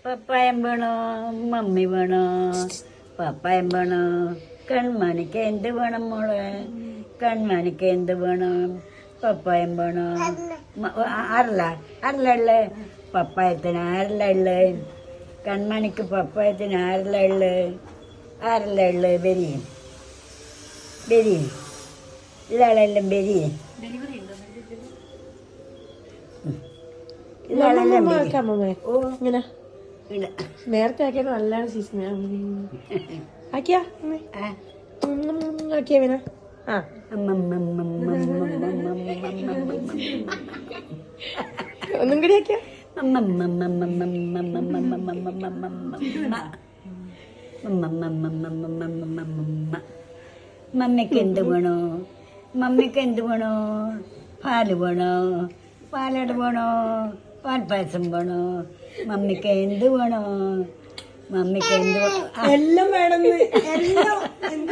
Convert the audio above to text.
പപ്പായം വേണോ മമ്മി വേണോ? പപ്പായം വേണോ? കൺമണിക്ക് എന്ത് വേണം മോളെ? കൺമണിക്ക് എന്ത് വേണം? പപ്പായം വേണോ? ആരല്ലേ പപ്പായത്തിന് ആരല്ല ഉള്ളത്? കൺമണിക്ക് പപ്പായത്തിന് ആരല്ല ഉള്ളത്? ആരല്ല ഉള്ളത്? ബരി ബരി ഇല്ലാളെല്ലാം ബരി നേരത്തെ ആക്കിയ നല്ലതാണ് സീസൺ ആക്കിയാ ആക്കിയാ പിന്നെ ഒന്നും കൂടി ആക്കിയാ മമ്മിക്ക് എന്ത് വേണോ? മമ്മിക്ക് എന്ത് വേണോ? പാല് വേണോ? പാലട വേണോ? പാൽപ്പായസം വേണോ? മമ്മിക്ക് എന്ത് വേണോ? മമ്മിക്ക് എന്ത് എല്ലാം വേണമെന്ന് എല്ലാം